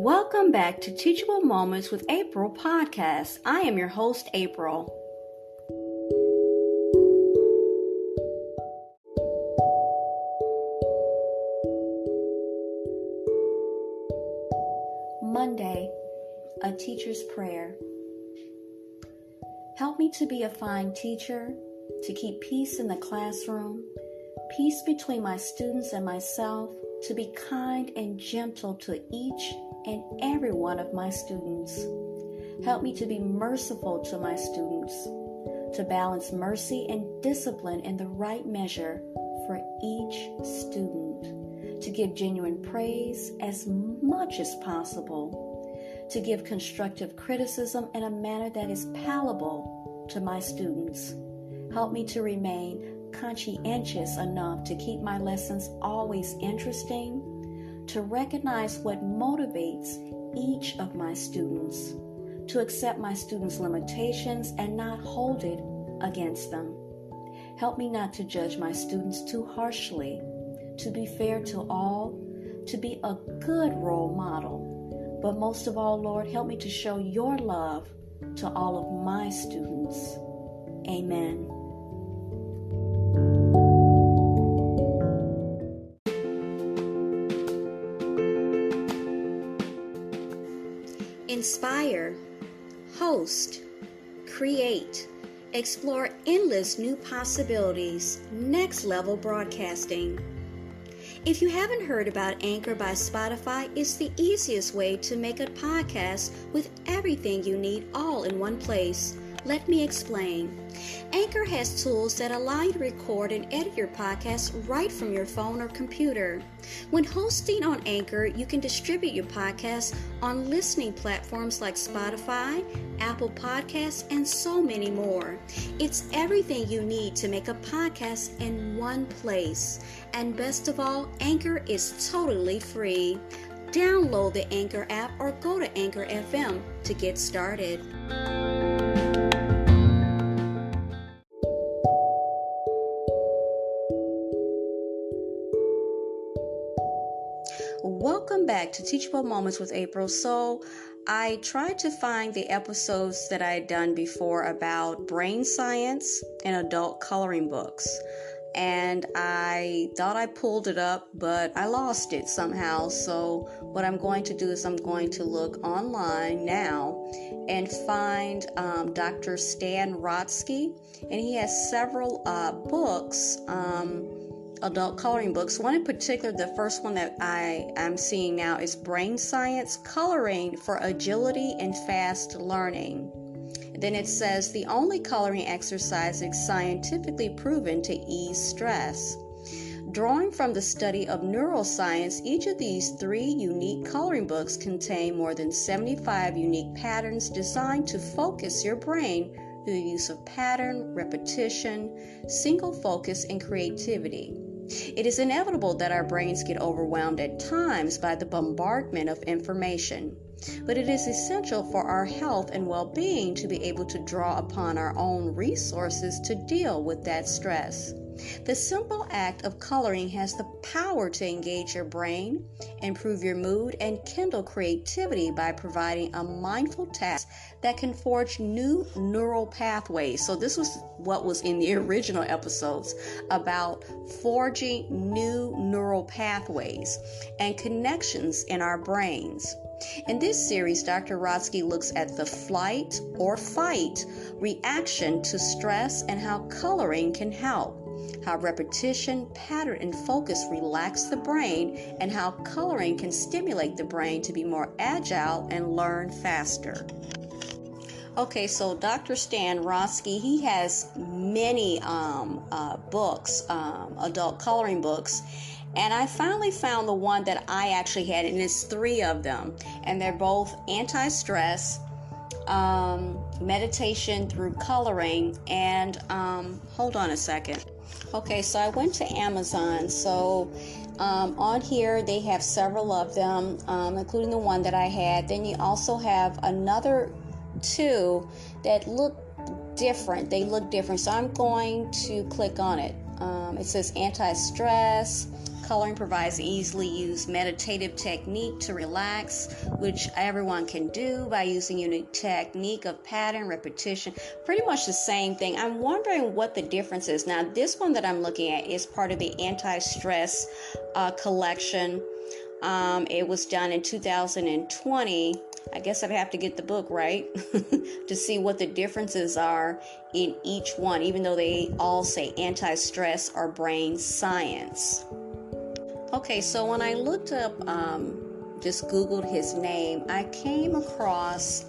Welcome back to Teachable Moments with April podcast. I am your host, April. Monday, a teacher's prayer. Help me to be a fine teacher, to keep peace in the classroom, peace between my students and myself, to be kind and gentle to each and every one of my students. Help me to be merciful to my students, to balance mercy and discipline in the right measure for each student, to give genuine praise as much as possible, to give constructive criticism in a manner that is palatable to my students. Help me to remain conscientious enough to keep my lessons always interesting, to recognize what motivates each of my students, to accept my students' limitations and not hold it against them. Help me not to judge my students too harshly, to be fair to all, to be a good role model. But most of all, Lord, help me to show your love to all of my students. Amen. Inspire, host, create, explore endless new possibilities, next level broadcasting. If you haven't heard about Anchor by Spotify, it's the easiest way to make a podcast with everything you need all in one place. Let me explain. Anchor has tools that allow you to record and edit your podcast right from your phone or computer. When hosting on Anchor, you can distribute your podcast on listening platforms like Spotify, Apple Podcasts, and so many more. It's everything you need to make a podcast in one place. And best of all, Anchor is totally free. Download the Anchor app or go to Anchor FM to get started. Welcome back to Teachable Moments with April. So I tried to find the episodes that I had done before about brain science and adult coloring books. And I thought I pulled it up, but I lost it somehow. So what I'm going to do is I'm going to look online now and find Dr. Stan Rotsky. And he has several books, adult coloring books. One in particular, the first one that I am seeing now is Brain Science, Coloring for Agility and Fast Learning. Then it says the only coloring exercise is scientifically proven to ease stress. Drawing from the study of neuroscience, each of these 3 unique coloring books contain more than 75 unique patterns designed to focus your brain through the use of pattern, repetition, single focus, and creativity. It is inevitable that our brains get overwhelmed at times by the bombardment of information, but it is essential for our health and well-being to be able to draw upon our own resources to deal with that stress. The simple act of coloring has the power to engage your brain, improve your mood, and kindle creativity by providing a mindful task that can forge new neural pathways. So this was what was in the original episodes about forging new neural pathways and connections in our brains. In this series, Dr. Rotsky looks at the flight or fight reaction to stress and how coloring can help. How repetition, pattern, and focus relax the brain, and how coloring can stimulate the brain to be more agile and learn faster. Okay, so Dr. Stan Rotsky, he has many books, adult coloring books, and I finally found the one that I actually had, and it's 3 of them, and they're both anti-stress, meditation through coloring, and hold on a second. Okay, so I went to Amazon. So on here they have several of them, including the one that I had. Then you also have another 2 that look different. They look different. So I'm going to click on it. It says anti-stress, coloring provides an easily used meditative technique to relax, which everyone can do by using a unique technique of pattern repetition. Pretty much the same thing. I'm wondering what the difference is. Now, this one that I'm looking at is part of the anti-stress collection. It was done in 2020. I guess I'd have to get the book, right, to see what the differences are in each one, even though they all say anti-stress or brain science. Okay, so when I looked up, just Googled his name, I came across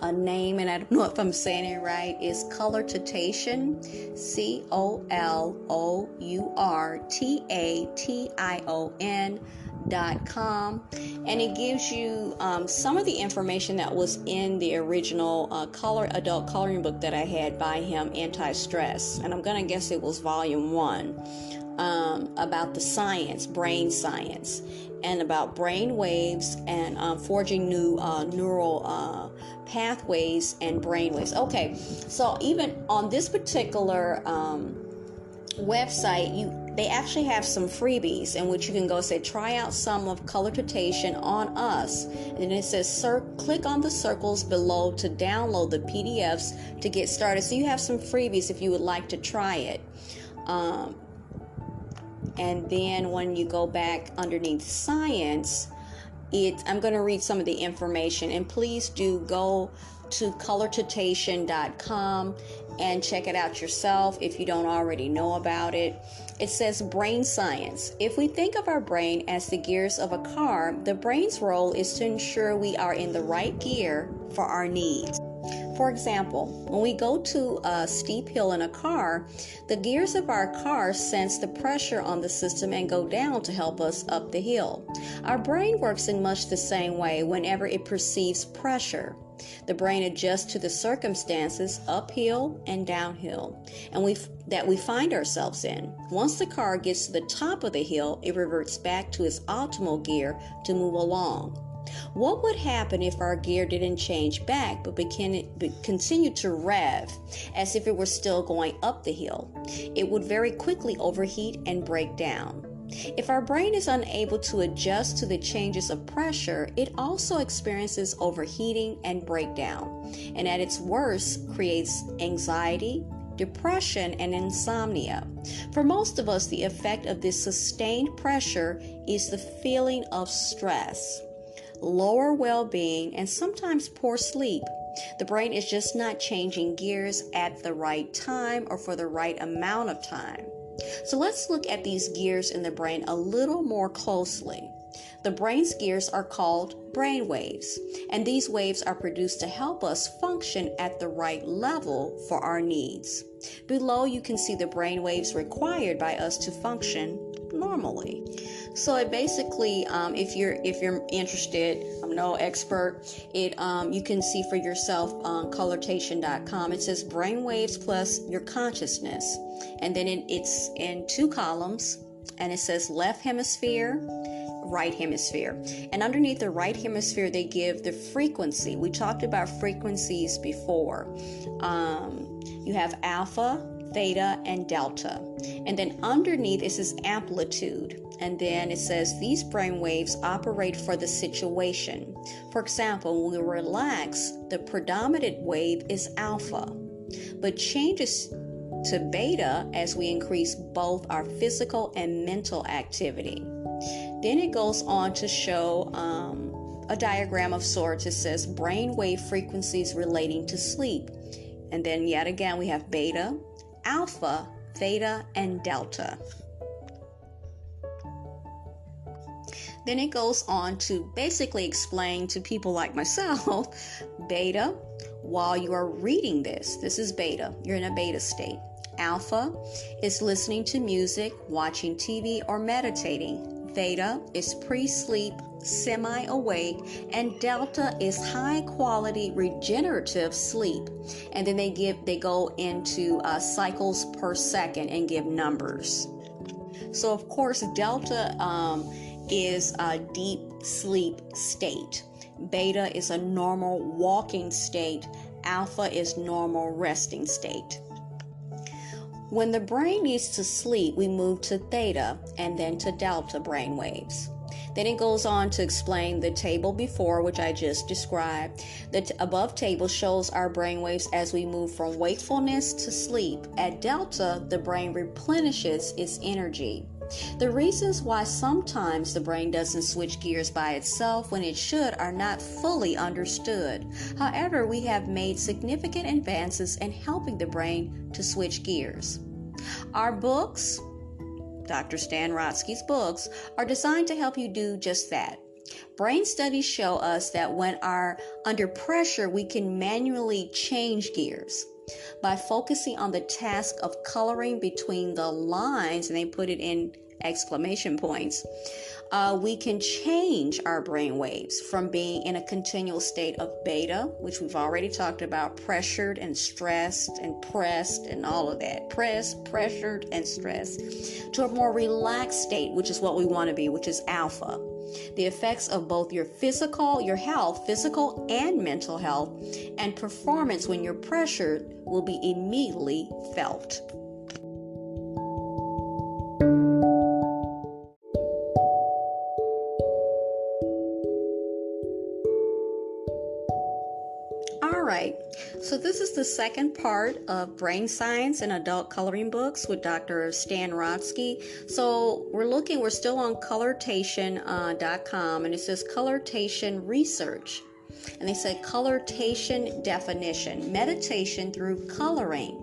a name, and I don't know if I'm saying it right, is Colourtation, COLOURTATION.com, and it gives you some of the information that was in the original adult coloring book that I had by him, Anti-Stress, and I'm gonna guess it was volume 1, about the science, brain science, and about brain waves and forging new neural pathways and brain waves. Okay, so even on this particular website, they actually have some freebies in which you can go say, try out some of Colourtation on us. And it says, click on the circles below to download the PDFs to get started. So you have some freebies if you would like to try it. And then when you go back underneath science, I'm going to read some of the information. And please do go to Colourtation.com and check it out yourself if you don't already know about it. It says brain science. If we think of our brain as the gears of a car, the brain's role is to ensure we are in the right gear for our needs. For example, when we go to a steep hill in a car, the gears of our car sense the pressure on the system and go down to help us up the hill. Our brain works in much the same way whenever it perceives pressure. The brain adjusts to the circumstances uphill and downhill that we find ourselves in. Once the car gets to the top of the hill, it reverts back to its optimal gear to move along. What would happen if our gear didn't change back but continued to rev as if it were still going up the hill? It would very quickly overheat and break down. If our brain is unable to adjust to the changes of pressure, it also experiences overheating and breakdown, and at its worst creates anxiety, depression, and insomnia. For most of us, the effect of this sustained pressure is the feeling of stress, lower well-being, and sometimes poor sleep. The brain is just not changing gears at the right time or for the right amount of time. So let's look at these gears in the brain a little more closely. The brain's gears are called brain waves, and these waves are produced to help us function at the right level for our needs. Below, you can see the brain waves required by us to function normally. So it basically, if you're interested, I'm no expert. You can see for yourself on Colourtation.com. It says brain waves plus your consciousness, and then it's in 2 columns, and it says left hemisphere, right hemisphere. And underneath the right hemisphere, they give the frequency. We talked about frequencies before. You have alpha, theta, and delta. And then underneath it says amplitude. And then it says these brain waves operate for the situation. For example, when we relax, the predominant wave is alpha, but changes to beta as we increase both our physical and mental activity. Then it goes on to show a diagram of sorts. It says brain wave frequencies relating to sleep. And then yet again, we have beta, alpha, theta, and delta. Then it goes on to basically explain to people like myself, beta, while you are reading this is beta. You're in a beta state. Alpha is listening to music, watching TV, or meditating. Theta is pre-sleep, semi-awake, and delta is high-quality regenerative sleep. And then they go into cycles per second and give numbers. So of course, delta is a deep sleep state. Beta is a normal walking state. Alpha is normal resting state. When the brain needs to sleep, we move to theta and then to delta brain waves. Then it goes on to explain the table before, which I just described. The above table shows our brain waves as we move from wakefulness to sleep. At delta, the brain replenishes its energy. The reasons why sometimes the brain doesn't switch gears by itself when it should are not fully understood. However, we have made significant advances in helping the brain to switch gears. Our books, Dr. Stan Rotsky's books, are designed to help you do just that. Brain studies show us that when under pressure, we can manually change gears. By focusing on the task of coloring between the lines, and they put it in exclamation points, we can change our brain waves from being in a continual state of beta, which we've already talked about, pressured and stressed and pressed and all of that, pressed, pressured, and stressed, to a more relaxed state, which is what we want to be, which is alpha. The effects of both your health, physical and mental health, and performance when you're pressured will be immediately felt. So this is the second part of Brain Science and Adult Coloring Books with Dr. Stan Rotsky. So we're still on Colortation.com, and it says Colortation Research. And they said Colortation definition, meditation through coloring,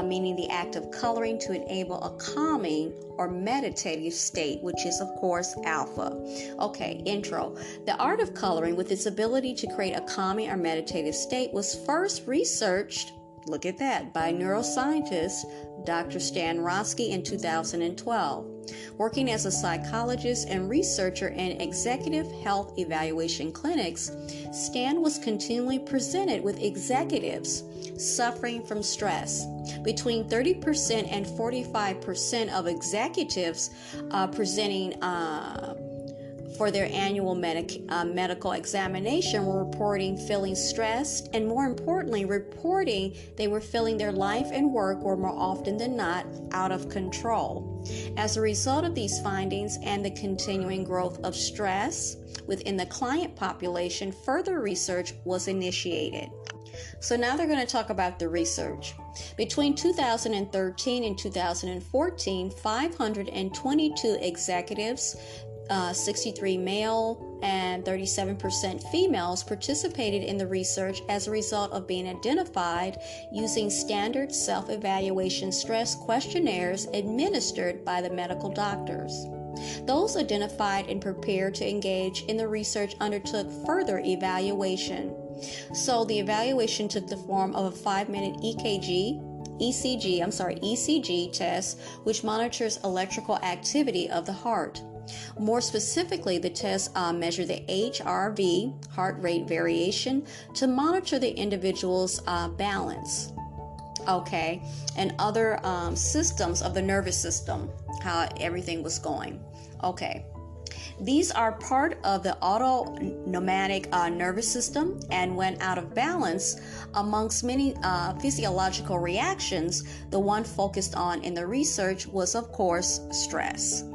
meaning the act of coloring to enable a calming or meditative state, which is, of course, alpha. Okay, intro. The art of coloring, with its ability to create a calming or meditative state, was first researched, look at that, by neuroscientist Dr. Stan Rotsky in 2012. Working as a psychologist and researcher in executive health evaluation clinics, Stan was continually presented with executives suffering from stress. Between 30% and 45% of executives presenting for their annual medical examination were reporting feeling stressed, and more importantly, reporting they were feeling their life and work were more often than not out of control. As a result of these findings and the continuing growth of stress within the client population, further research was initiated. So now they're going to talk about the research. Between 2013 and 2014, 522 executives, 63 male and 37% females, participated in the research as a result of being identified using standard self-evaluation stress questionnaires administered by the medical doctors. Those identified and prepared to engage in the research undertook further evaluation. So the evaluation took the form of a 5-minute ECG test, which monitors electrical activity of the heart. More specifically, the test measured the HRV, heart rate variation, to monitor the individual's balance, and other systems of the nervous system, how everything was going. These are part of the autonomic nervous system, and when out of balance, amongst many physiological reactions, the one focused on in the research was, of course, stress.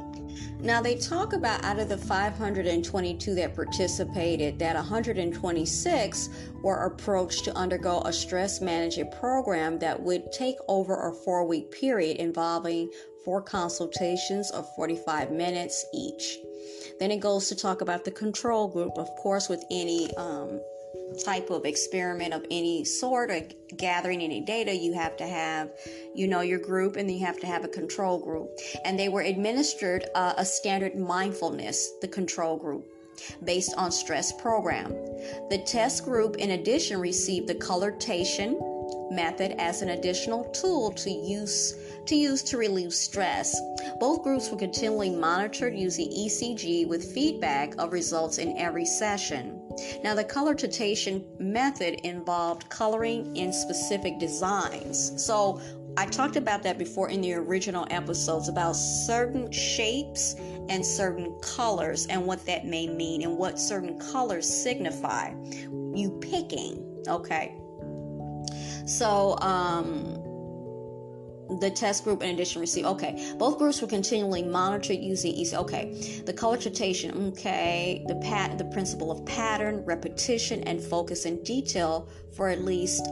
Now, they talk about out of the 522 that participated, that 126 were approached to undergo a stress management program that would take over a 4-week period involving 4 consultations of 45 minutes each. Then it goes to talk about the control group. Of course, with any type of experiment of any sort or gathering any data, you have to have, your group, and then you have to have a control group. And they were administered a standard mindfulness, the control group, based on stress program. The test group, in addition, received the Colortation method as an additional tool to use to relieve stress. Both groups were continually monitored using ECG with feedback of results in every session. Now, the Colortation method involved coloring in specific designs. So I talked about that before in the original episodes about certain shapes and certain colors and what that may mean and what certain colors signify. You picking, okay? So, the test group in addition received. Okay, both groups were continually monitored using EC. Okay, the color trotation. Okay, the principle of pattern, repetition, and focus in detail for at least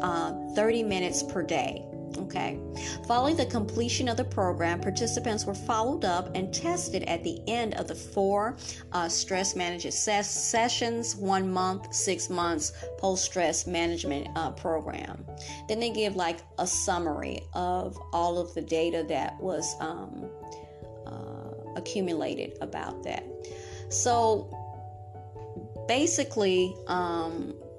30 minutes per day. Okay. Following the completion of the program, participants were followed up and tested at the end of the 4 stress management sessions, 1 month, 6 months post-stress management program. Then they give like a summary of all of the data that was accumulated about that. So basically,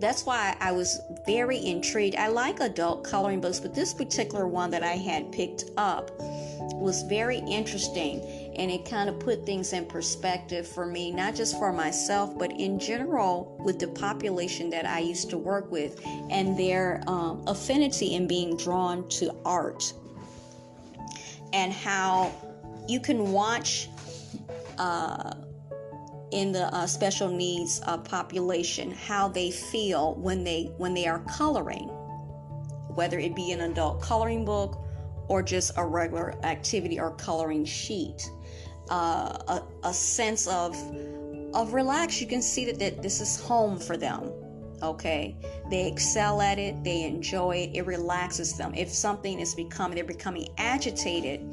that's why I was very intrigued. I like adult coloring books, but this particular one that I had picked up was very interesting, and it kind of put things in perspective for me, not just for myself, but in general with the population that I used to work with and their affinity in being drawn to art, and how you can watch in the special needs population how they feel when they are coloring, whether it be an adult coloring book or just a regular activity or coloring sheet. A sense of relax. You can see that this is home for them. Okay, they excel at it, they enjoy it, it relaxes them. If something is they're becoming agitated,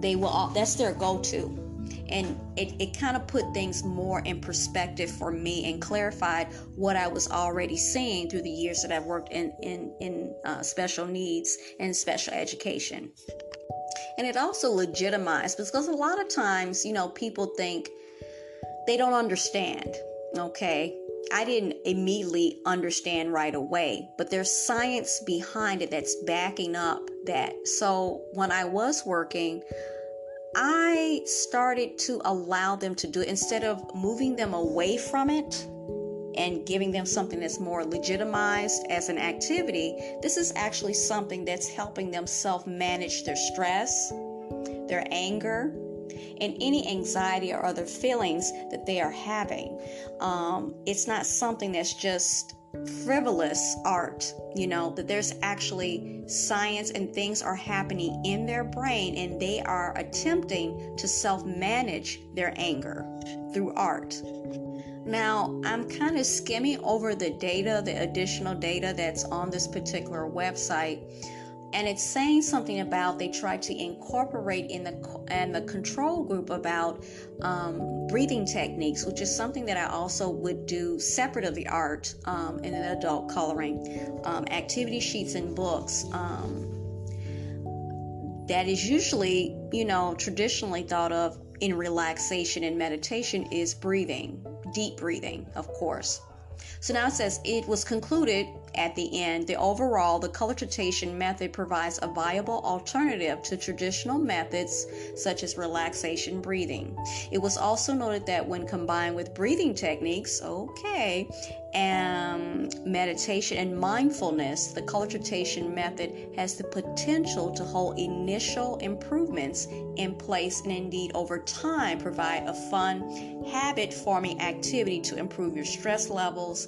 they will, that's their go-to. And it kind of put things more in perspective for me and clarified what I was already seeing through the years that I've worked in special needs and special education. And it also legitimized, because a lot of times, people think they don't understand. Okay, I didn't immediately understand right away, but there's science behind it that's backing up that. So when I was working, I started to allow them to do it instead of moving them away from it and giving them something that's more legitimized as an activity. This is actually something that's helping them self-manage their stress, their anger, and any anxiety or other feelings that they are having. It's not something that's just frivolous art, that there's actually science and things are happening in their brain, and they are attempting to self-manage their anger through art. Now, I'm kind of skimming over the data, the additional data that's on this particular website, and it's saying something about they try to incorporate in the control group about breathing techniques, which is something that I also would do separate of the art in an adult coloring. Activity sheets and books. That is usually, traditionally thought of in relaxation and meditation is breathing, deep breathing, of course. So now it says it was concluded at the end, the color trotation method provides a viable alternative to traditional methods such as relaxation breathing. It was also noted that when combined with breathing techniques, and meditation and mindfulness, the color trotation method has the potential to hold initial improvements in place and indeed over time provide a fun habit-forming activity to improve your stress levels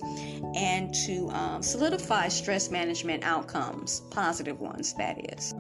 and to solidify stress management outcomes, positive ones, that is.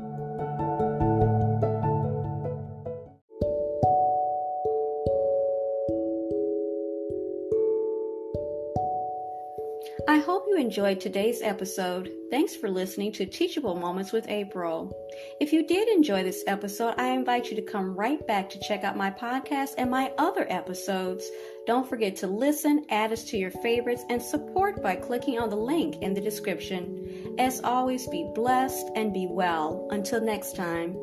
I hope you enjoyed today's episode. Thanks for listening to Teachable Moments with April. If you did enjoy this episode, I invite you to come right back to check out my podcast and my other episodes. Don't forget to listen, add us to your favorites, and support by clicking on the link in the description. As always, be blessed and be well. Until next time.